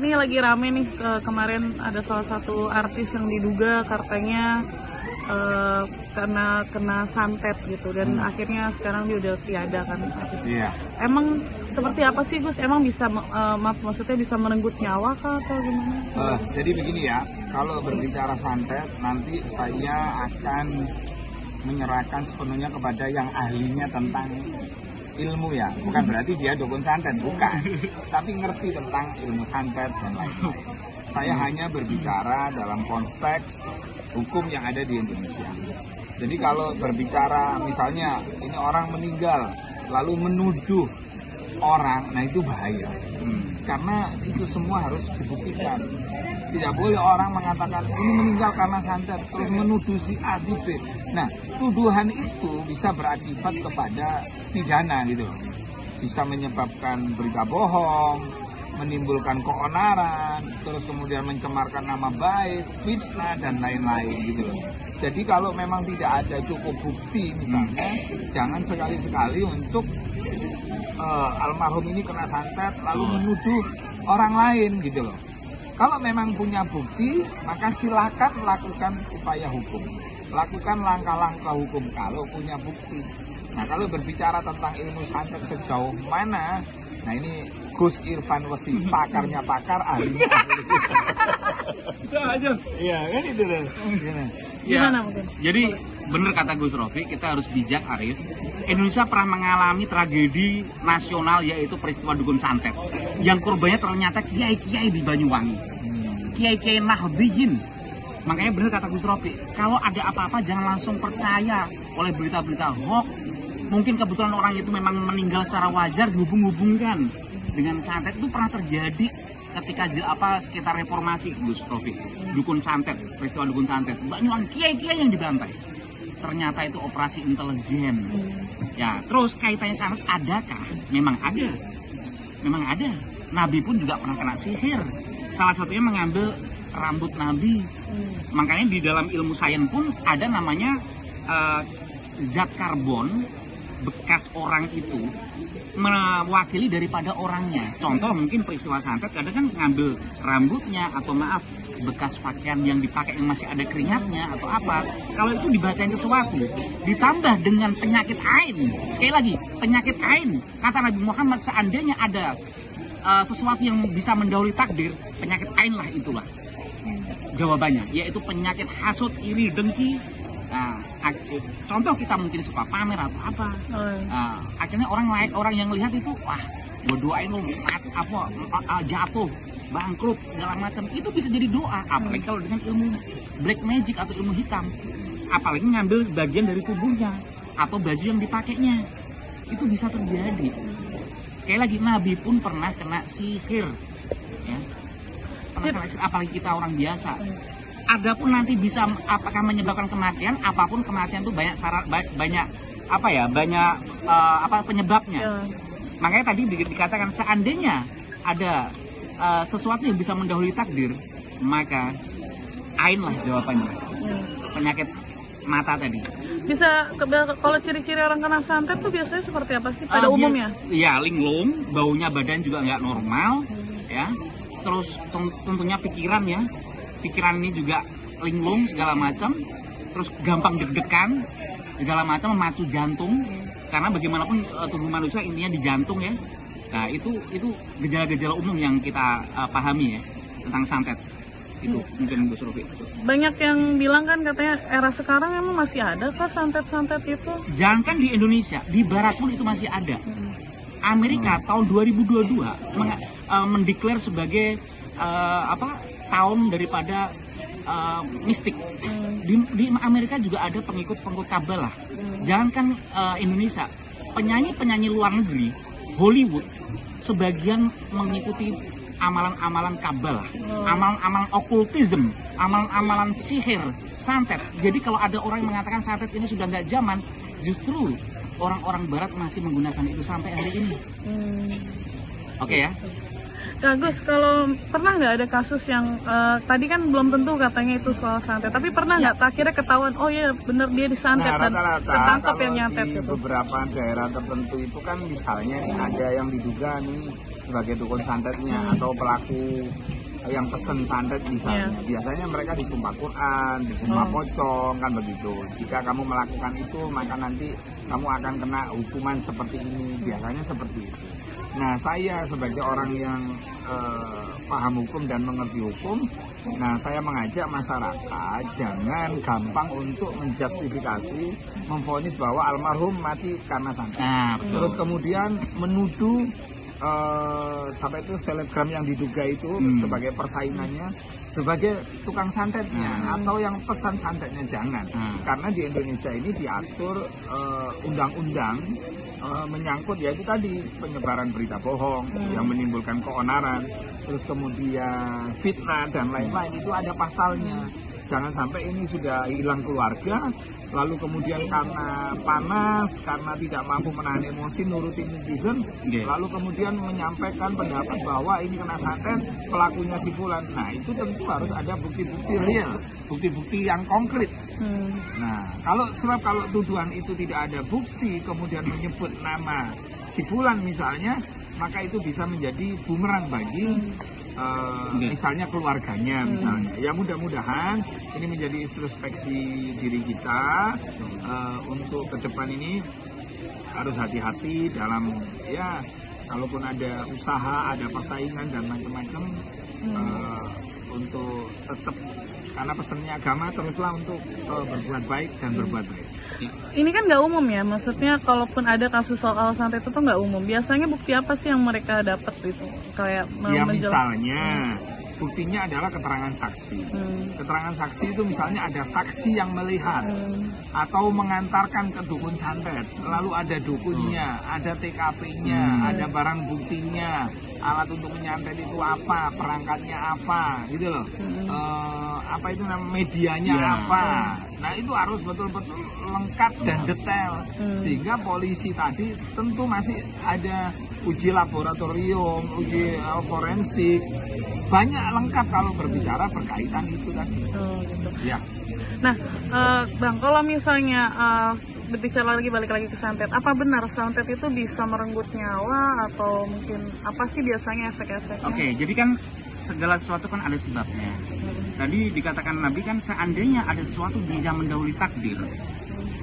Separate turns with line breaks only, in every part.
ini lagi rame nih, kemarin ada salah satu artis yang diduga katanya karena kena santet gitu, dan akhirnya sekarang dia udah tiada kan.
Iya.
Emang seperti apa sih Gus? Emang bisa maksudnya bisa merenggut nyawa kah atau gimana?
Jadi begini ya, kalau berbicara santet nanti saya akan menyerahkan sepenuhnya kepada yang ahlinya tentang ilmu ya. Bukan berarti dia dukun santet, bukan. Tapi ngerti tentang ilmu santet dan lain-lain. Saya hanya berbicara dalam konteks hukum yang ada di Indonesia. Jadi kalau berbicara misalnya ini orang meninggal lalu menuduh orang, nah itu bahaya. Karena itu semua harus dibuktikan. Tidak boleh orang mengatakan ini meninggal karena santet terus menuduh si A si B. Nah, tuduhan itu bisa berakibat kepada pidana gitu. Bisa menyebabkan berita bohong, menimbulkan keonaran, terus kemudian mencemarkan nama baik, fitnah dan lain-lain gitu loh. Jadi kalau memang tidak ada cukup bukti misalnya, jangan sekali-sekali untuk almarhum ini kena santet lalu menuduh orang lain gitu loh. Kalau memang punya bukti, maka silakan lakukan upaya hukum. Lakukan langkah-langkah hukum kalau punya bukti. Nah, kalau berbicara tentang ilmu santet sejauh mana, nah ini Gus Irfan Wesi, pakarnya pakar, ahlinya ahli. Bisa aja. Iya, kan itu deh.
Gimana mungkin?
Jadi bener kata Gus Rofi, kita harus bijak, Arif. Indonesia pernah mengalami tragedi nasional yaitu peristiwa dukun santet. Yang korbannya ternyata kiai-kiai di Banyuwangi. Kiai-kiai Nahdiyin. Makanya bener kata Gus Rofi, kalau ada apa-apa jangan langsung percaya oleh berita-berita hoax. Mungkin kebetulan orang itu memang meninggal secara wajar, dihubung-hubungkan dengan santet. Itu pernah terjadi ketika sekitar reformasi, Gus Rofi. Dukun santet, peristiwa dukun santet. Banyuwangi, kiai-kiai yang dibantai. Ternyata itu operasi intelijen. Ya, terus kaitannya santet adakah? Memang ada. Memang ada. Nabi pun juga pernah kena sihir. Salah satunya mengambil rambut Nabi. Makanya di dalam ilmu sains pun ada namanya zat karbon bekas orang itu mewakili daripada orangnya. Contoh mungkin peristiwa santet kadang kan ngambil rambutnya atau maaf bekas pakaian yang dipakai yang masih ada keringatnya atau apa. Kalau itu dibacain sesuatu ditambah dengan penyakit ain. Sekali lagi, penyakit ain. Kata Nabi Muhammad, seandainya ada sesuatu yang bisa mendahului takdir, penyakit ain lah itulah jawabannya, yaitu penyakit hasut, iri, dengki. Nah, contoh kita mungkin suka pamer atau apa. Akhirnya orang yang lihat itu, wah, gue doain lo jatuh, bangkrut, segala macam. Itu bisa jadi doa, apalagi kalau dengan ilmu black magic atau ilmu hitam. Apalagi ngambil bagian dari tubuhnya atau baju yang dipakainya. Itu bisa terjadi. Sekali lagi, Nabi pun pernah kena sihir. Ya. Pernah kena sihir, apalagi kita orang biasa. Adapun nanti bisa apakah menyebabkan kematian, apapun kematian itu banyak syarat, banyak penyebabnya. Makanya tadi dikatakan seandainya ada sesuatu yang bisa mendahului takdir, maka ain lah jawabannya. Penyakit mata tadi.
Bisa kalau ciri-ciri orang kena santet tuh biasanya seperti apa sih pada umumnya?
Iya, linglung, baunya badan juga nggak normal, ya. Terus tentunya pikiran ya. Pikiran ini juga linglung segala macam, terus gampang deg-degan segala macam, memacu jantung, karena bagaimanapun tubuh manusia intinya di jantung ya. Nah itu gejala-gejala umum yang kita pahami ya tentang santet. Itu mungkin Gus Rofi.
Banyak yang bilang kan katanya era sekarang emang masih ada kah santet-santet itu?
Jangankan di Indonesia, di Barat pun itu masih ada. Amerika tahun 2022 mendeklar sebagai tahun daripada mistik. Di Amerika juga ada pengikut-pengikut Kabbalah. Jangankan Indonesia, penyanyi-penyanyi luar negeri, Hollywood, sebagian mengikuti amalan-amalan Kabbalah, amalan-amalan okultism, amalan-amalan sihir, santet. Jadi kalau ada orang yang mengatakan santet ini sudah nggak zaman, justru orang-orang Barat masih menggunakan itu sampai hari ini. Oke ya.
Kak Gus, kalau pernah nggak ada kasus yang tadi kan belum tentu katanya itu soal santet, tapi pernah nggak akhirnya ketahuan, oh iya bener dia disantet dan tertangkap yang nyantet
di
gitu?
Beberapa daerah tertentu itu kan misalnya ada yang diduga nih sebagai dukun santetnya atau pelaku yang pesen santet misalnya, biasanya mereka disumpah Quran, disumpah pocong, kan begitu. Jika kamu melakukan itu, maka nanti kamu akan kena hukuman seperti ini, biasanya seperti itu. Nah, saya sebagai orang yang paham hukum dan mengerti hukum, nah saya mengajak masyarakat jangan gampang untuk menjustifikasi, memvonis bahwa almarhum mati karena santet. Terus kemudian menuduh sampai itu selebgram yang diduga itu sebagai persaingannya, sebagai tukang santetnya atau yang pesan santetnya, jangan. Karena di Indonesia ini diatur undang-undang menyangkut yaitu tadi penyebaran berita bohong yang menimbulkan keonaran, terus kemudian fitnah dan lain-lain, itu ada pasalnya. Jangan sampai ini sudah hilang keluarga, lalu kemudian karena panas, karena tidak mampu menahan emosi, nurutin netizen, lalu kemudian menyampaikan pendapat bahwa ini kena santet, pelakunya si fulan. Nah, itu tentu harus ada bukti-bukti real, bukti-bukti yang konkret. Nah, kalau tuduhan itu tidak ada bukti, kemudian menyebut nama si fulan misalnya, maka itu bisa menjadi bumerang bagi misalnya keluarganya misalnya. Ya mudah-mudahan ini menjadi introspeksi diri kita untuk ke depan ini harus hati-hati dalam, ya kalaupun ada usaha, ada persaingan dan macam-macam, untuk tetap, karena pesannya agama, teruslah untuk berbuat baik dan berbuat baik.
Ini kan nggak umum ya, maksudnya kalaupun ada kasus soal santet itu nggak umum. Biasanya bukti apa sih yang mereka dapat itu? Kayak
ya misalnya buktinya adalah keterangan saksi. Keterangan saksi itu misalnya ada saksi yang melihat atau mengantarkan ke dukun santet, lalu ada dukunnya, ada TKP-nya, ada barang buktinya, alat untuk menyantet itu apa, perangkatnya apa, gitu loh. Apa itu namanya, medianya apa. Nah, itu harus betul-betul lengkap dan detail, sehingga polisi tadi tentu masih ada uji laboratorium, uji forensik, banyak lengkap kalau berbicara berkaitan itu tadi.
Gitu.
Ya.
Nah, Bang, kalau misalnya berbicara lagi, balik lagi ke santet, apa benar santet itu bisa merenggut nyawa atau mungkin apa sih biasanya efek-efeknya?
Oke, jadi kan segala sesuatu kan ada sebabnya. Tadi dikatakan Nabi kan, seandainya ada sesuatu bisa mendahului takdir,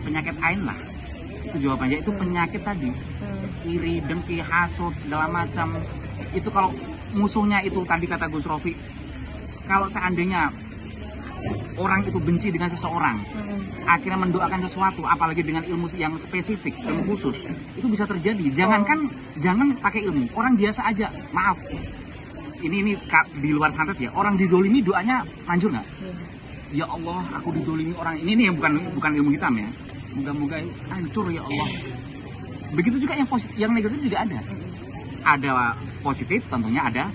penyakit ain lah. Itu jawabannya, itu penyakit tadi. Iri, dengki, hasut, segala macam. Itu kalau musuhnya itu tadi kata Gus Rofi, kalau seandainya orang itu benci dengan seseorang, akhirnya mendoakan sesuatu, apalagi dengan ilmu yang spesifik, ilmu khusus, itu bisa terjadi. Jangan pakai ilmu, orang biasa aja, maaf. Ini di luar santet ya, orang didolimi doanya manjur nggak? Ya Allah, aku didolimi orang ini yang bukan ilmu hitam ya. Moga-moga hancur ya Allah. Begitu juga yang negatif juga ada. Ada positif, tentunya ada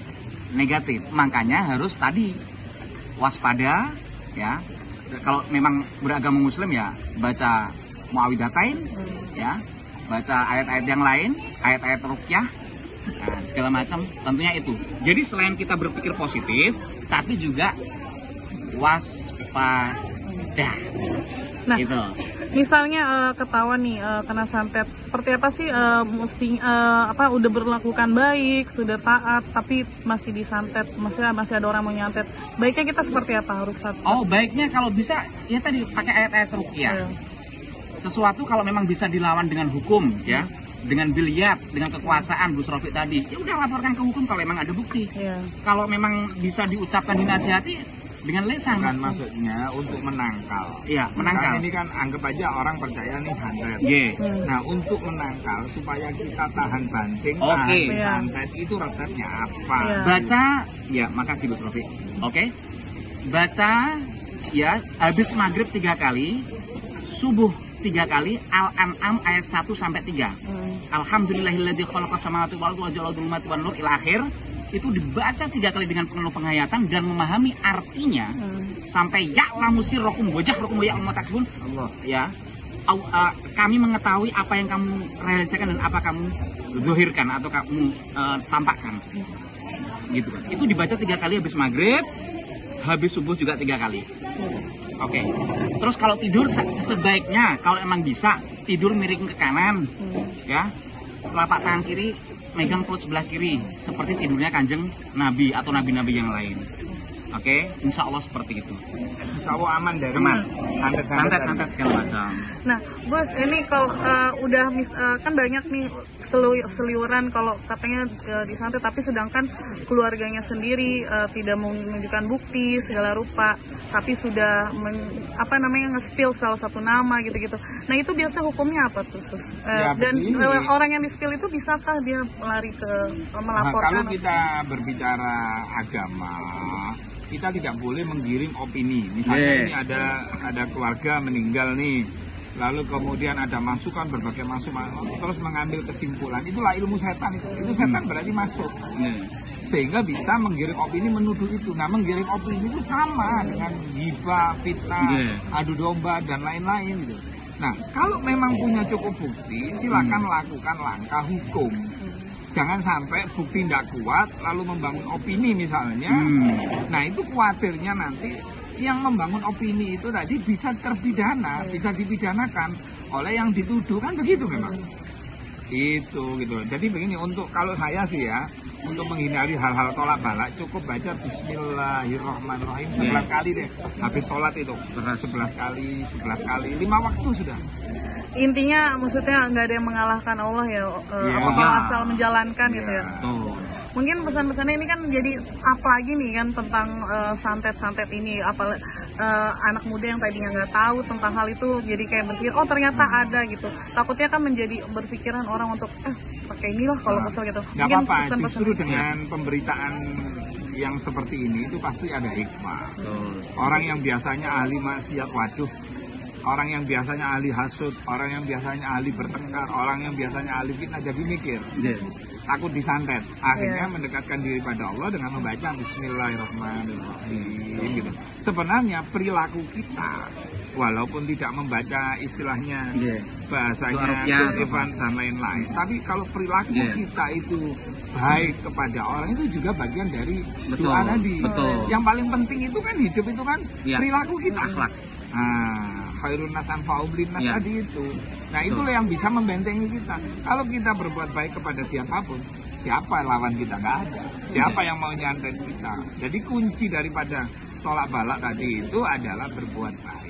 negatif. Makanya harus tadi waspada ya. Kalau memang beragama Muslim ya baca Muawwidhatain ya, baca ayat-ayat yang lain, ayat-ayat ruqyah. Nah, segala macam tentunya itu. Jadi selain kita berpikir positif, tapi juga waspada.
Nah,
gitu.
Misalnya ketahuan nih kena santet, seperti apa sih mesti udah berlakukan baik, sudah taat, tapi masih disantet, masih ada orang mau nyantet. Baiknya kita seperti apa harus satu?
Oh, baiknya kalau bisa ya tadi pakai ayat-ayat ruqyah. Sesuatu kalau memang bisa dilawan dengan hukum ya. Dengan biliat, dengan kekuasaan Gus Rofi tadi, ya udah laporkan ke hukum kalau memang ada bukti. Kalau memang bisa diucapkan, dinasihati dengan lisan.
Kan maksudnya untuk menangkal.
Iya, menangkal.
Kan ini kan anggap aja orang percaya nih santet. Nah, untuk menangkal supaya kita tahan banting, tahan santet, itu resepnya apa?
Baca, ya makasih Gus Rofi. Baca ya habis maghrib 3 kali, subuh 3 kali, Al-An'am ayat 1-3. Alhamdulillahilladzi khalaqas samawati wal arda wa ja'ala dhulumati wan nur ila akhir. Itu dibaca 3 kali dengan penuh penghayatan dan memahami artinya sampai ya'lamu sirrakum wa jahrakum wa ya'lamu ma taksibun. Ya. Kami mengetahui apa yang kamu realisasikan dan apa kamu zahirkan atau kamu tampakkan. Gitu kan. Itu dibaca 3 kali habis maghrib, habis subuh juga 3 kali. Oke. Terus kalau tidur sebaiknya kalau emang bisa tidur miring ke kanan, ya, telapak tangan kiri megang perut sebelah kiri, seperti tidurnya kanjeng Nabi atau nabi-nabi yang lain. Oke, insya Allah seperti itu.
Insya Allah aman dari
Aman.
santet-santet.
Santet segala macam.
Nah, Gus, ini kalau kan banyak nih seliuran kalau katanya disantet, tapi sedangkan keluarganya sendiri tidak menunjukkan bukti segala rupa, tapi sudah nge-spill salah satu nama gitu-gitu. Nah, itu biasa hukumnya apa tuh, Gus?
Ya,
Dan
begini.
orang yang di-spill itu bisakah dia lari ke
Nah,
melaporkan?
kalau kita berbicara agama, kita tidak boleh menggiring opini. Misalnya ini ada keluarga meninggal nih, lalu kemudian ada masukan, berbagai masukan, terus mengambil kesimpulan. Itulah ilmu setan itu. Itu setan berarti masuk. Sehingga bisa menggiring opini menuduh itu. Nah, menggiring opini itu sama dengan ghibah, fitnah, adu domba dan lain-lain gitu. Nah, kalau memang punya cukup bukti, silakan lakukan langkah hukum. Jangan sampai bukti tidak kuat lalu membangun opini misalnya. Nah, itu khawatirnya nanti yang membangun opini itu tadi bisa terpidana, bisa dipidanakan oleh yang dituduh, kan begitu memang. Itu gitu. Jadi begini, untuk kalau saya sih ya, untuk menghindari hal-hal tolak balak cukup baca Bismillahirrahmanirrahim 11 kali deh. Habis sholat itu 11 kali, 5 waktu sudah.
Intinya maksudnya nggak ada yang mengalahkan Allah ya, asal menjalankan gitu ya. Mungkin pesan-pesannya ini kan jadi apalagi nih kan tentang santet-santet ini, anak muda yang tadinya nggak tahu tentang hal itu jadi kayak berpikir oh ternyata ada gitu. Takutnya kan menjadi berpikiran orang untuk pakai inilah kalau kesel gitu.
Nggak apa-apa, justru dengan pemberitaan yang seperti ini itu pasti ada hikmah. Orang yang biasanya ahli maksiat, waduh, orang yang biasanya ahli hasud, orang yang biasanya ahli bertengkar, orang yang biasanya ahli fitnah jadi mikir, takut disantet. Akhirnya mendekatkan diri pada Allah dengan membaca Bismillahirrahmanirrahim gitu. Sebenarnya perilaku kita walaupun tidak membaca istilahnya bahasanya kearifan dan lain-lain, tapi kalau perilaku kita itu baik kepada orang, itu juga bagian dari doa tadi. Yang paling penting itu kan hidup itu kan perilaku kita. Khairun nas anfa'uhum linnas tadi itu. Nah, itulah yang bisa membentengi kita. Kalau kita berbuat baik kepada siapapun, siapa lawan kita? Nggak ada. Siapa yang mau nyantet kita? Jadi kunci daripada tolak balak tadi itu adalah berbuat baik.